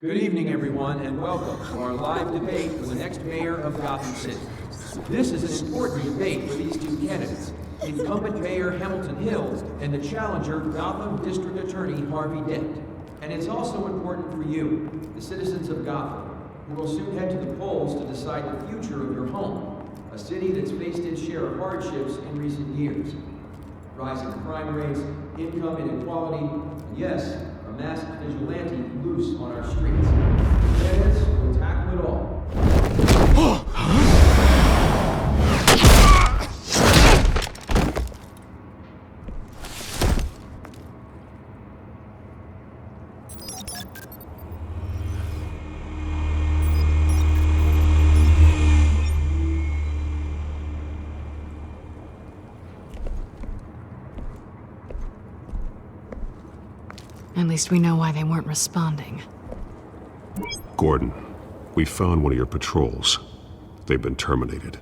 Good evening, everyone, and welcome to our live debate for the next mayor of Gotham City. This is an important debate for these two candidates, incumbent Mayor Hamilton Hill and the challenger Gotham District Attorney Harvey Dent. And it's also important for you, the citizens of Gotham, who will soon head to the polls to decide the future of your home, a city that's faced its share of hardships in recent years. Rising crime rates, income inequality, and yes, a masked vigilante loose on our streets. Candidates will tackle it all. At least we know why they weren't responding. Gordon, we found one of your patrols. They've been terminated.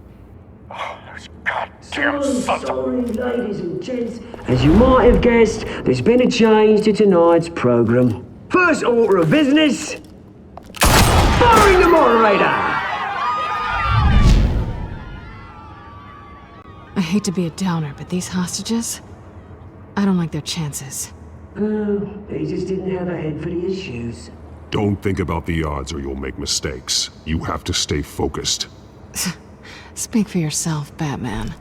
Sorry, ladies and gents. As you might have guessed, there's been a change to tonight's program. First order of business, firing the moderator! I hate to be a downer, but these hostages, I don't like their chances. Oh, they just didn't have a head for the issues. Don't think about the odds or you'll make mistakes. You have to stay focused. Speak for yourself, Batman.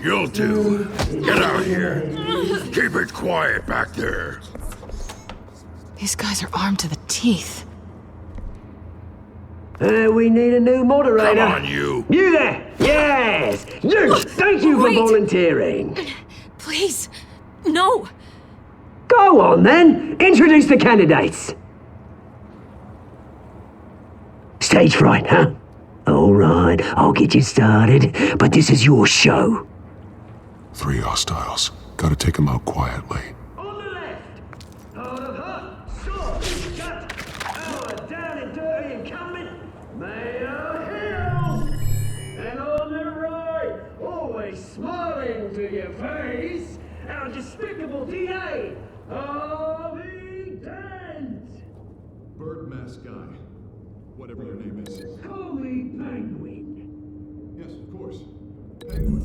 You'll do. Get out here. Keep it quiet back there. These guys are armed to the teeth. We need a new moderator. Come on, you. You there! Yes! You! Thank you for volunteering. Please, no! Go on then! Introduce the candidates! Stage fright, huh? Alright, I'll get you started, but this is your show. 3 hostiles. Gotta take them out quietly. On the left, out of her, sword, cut, our down and dirty incumbent, Mayor Hill! And on the right, always smiling to your face, our despicable DA, Harvey Dent! Bird mask guy. Whatever your name is. Call me Penguin. Yes, of course. Penguin.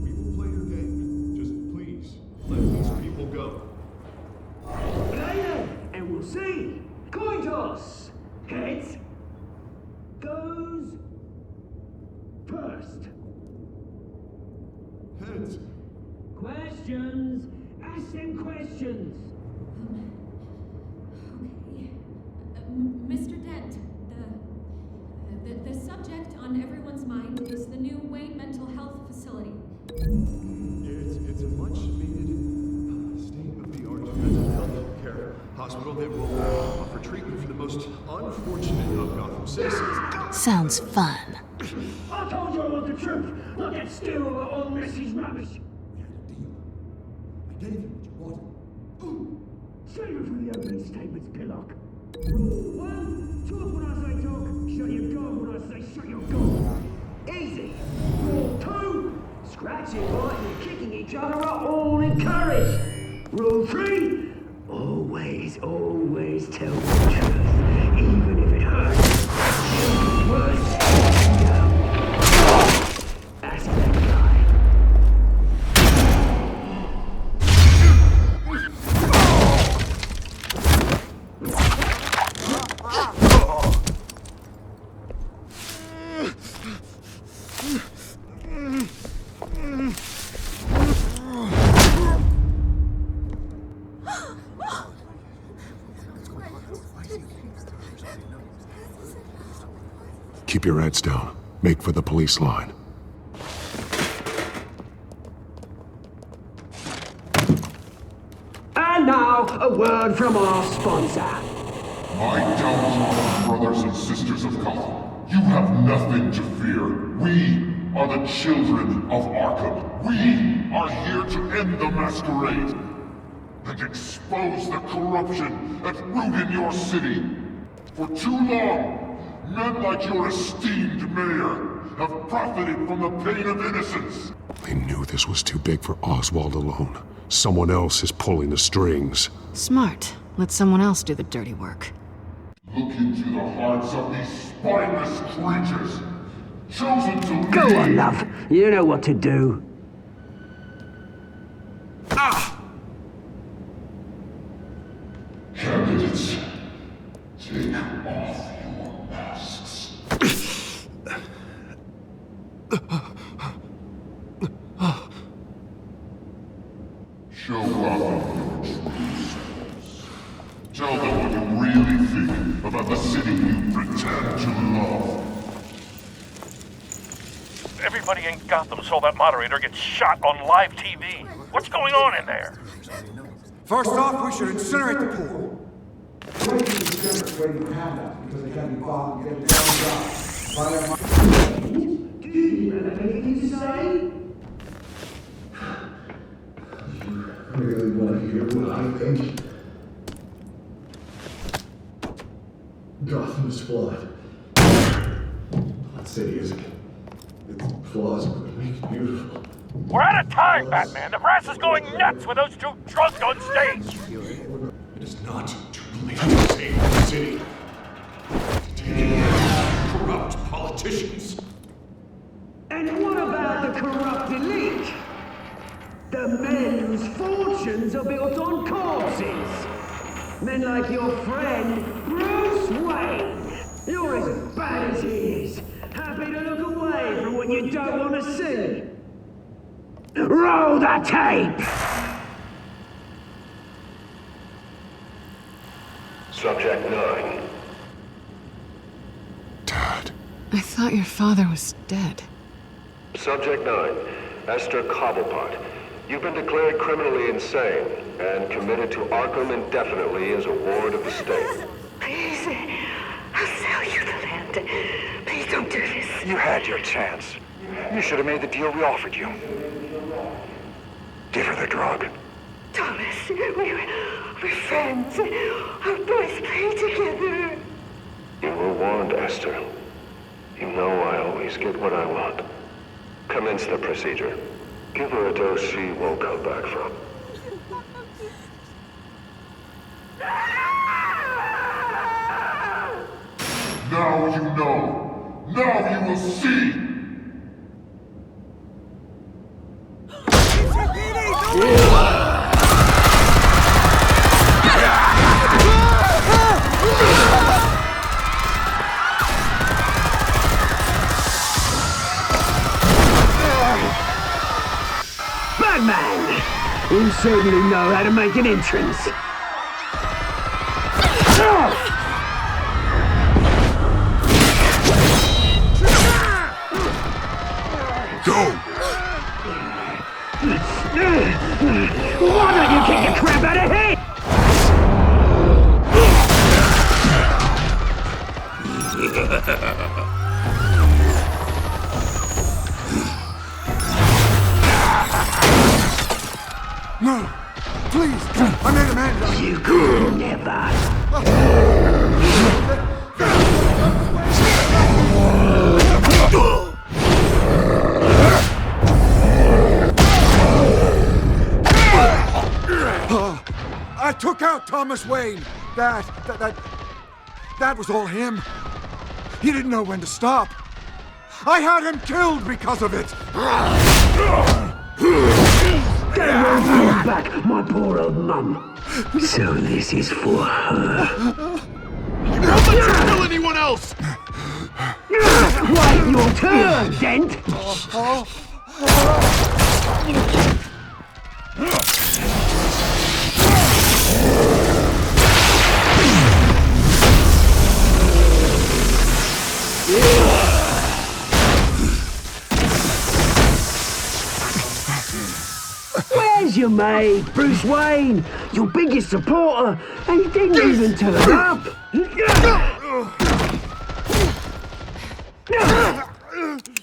We will play your game. Just please, let these people go. Play it, and we'll see. Coin toss. Heads goes first. Heads. Questions. Ask them questions. Okay. project on everyone's mind is the new Wayne Mental Health Facility. It's a much-needed state-of-the-art mental health care hospital that will offer treatment for the most unfortunate of Gotham citizens. Sounds fun. I told you all the truth. Look at Stu all Mrs. Rubbish. I gave you what you wanted. Save it for the opening statements, Pillock. Rule 1, talk when I say talk, shut your gob when I say shut your gob. Easy. Rule 2, scratching, biting, and kicking each other are all encouraged. Rule 3, always tell the truth, even if it hurts. Worst, ask that guy. Keep your heads down. Make for the police line. And now, a word from our sponsor. My downtrodden brothers and sisters of Gotham, you have nothing to fear. We are the children of Arkham. We are here to end the masquerade and expose the corruption at root in your city. For too long, men like your esteemed mayor have profited from the pain of innocence. They knew this was too big for Oswald alone. Someone else is pulling the strings. Smart. Let someone else do the dirty work. Look into the hearts of these spineless creatures, chosen to Go lead. on, love. You know what to do. Candidates, take off your masks. Show Gotham your true selves. Tell them what you really think about the city you pretend to love. Everybody in Gotham saw that moderator get shot on live TV. What's going on in there? First off, we should incinerate the pool. Do you have anything to say? Really want to hear what I think? Gotham is flawed. That city is. Its flaws would make it beautiful. We're out of time, Batman. The brass is going nuts with those two drunk on stage. It is not too late to save the city. Taking out corrupt politicians. And what about the corrupt elite? The men whose fortunes are built on corpses. Men like your friend, Bruce Wayne. You're as bad as he is. Happy to look away from what you don't want to see. Roll the tape! Subject 9. I thought your father was dead. Subject 9. Esther Cobblepot. You've been declared criminally insane and committed to Arkham indefinitely as a ward of the state. Please, I'll sell you the land. Please don't do this. You had your chance. You should have made the deal we offered you. Give her the drug. Thomas, we're friends. Our boys play together. You were warned, Esther. You know I always get what I want. Commence the procedure. Give her a dose she won't come back from. Now you know. Now you will see. Batman! You certainly know how to make an entrance. Go! Why don't you kick the crap out of here? No! Please! I made a man! You could never! I took out Thomas Wayne! That was all him. He didn't know when to stop. I had him killed because of it! Get your back, my poor old mum. So this is for her. Don't let you kill anyone else! Wait your turn, Dent! Where's your mate, Bruce Wayne? Your biggest supporter, and he didn't even turn up!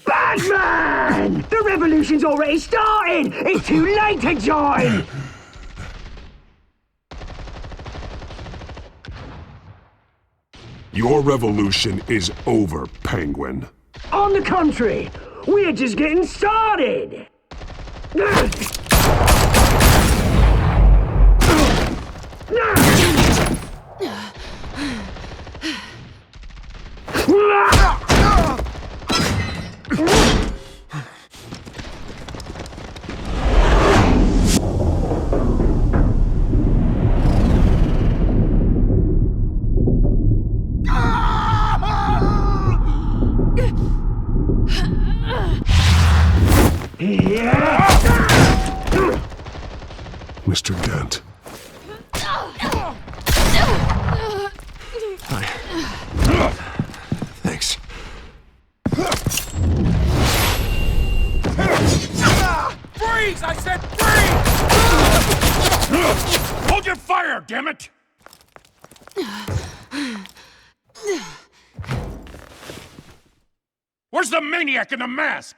Batman! The revolution's already started! It's too late to join! Your revolution is over, Penguin. On the contrary, we're just getting started! Mr. Dent. Hi. Thanks. Freeze! I said freeze! Hold your fire, damn it! Where's the maniac in the mask?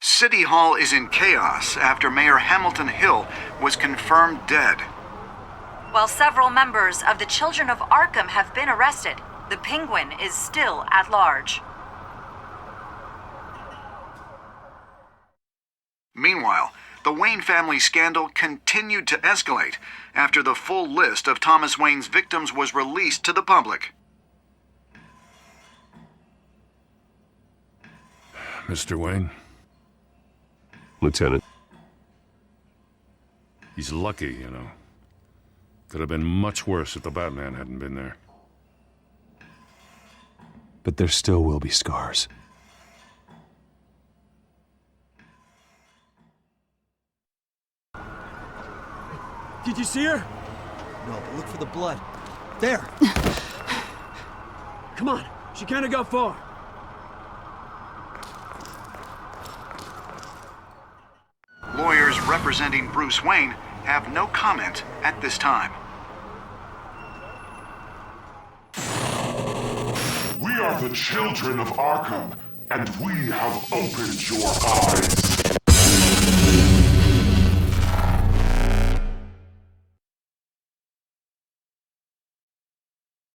City Hall is in chaos after Mayor Hamilton Hill was confirmed dead. While several members of the Children of Arkham have been arrested, the Penguin is still at large. Meanwhile, the Wayne family scandal continued to escalate after the full list of Thomas Wayne's victims was released to the public. Mr. Wayne? Lieutenant. He's lucky, you know. Could have been much worse if the Batman hadn't been there. But there still will be scars. Did you see her? No, but look for the blood. There! Come on, she can't go far. Lawyers representing Bruce Wayne have no comment at this time. We are the children of Arkham, and we have opened your eyes.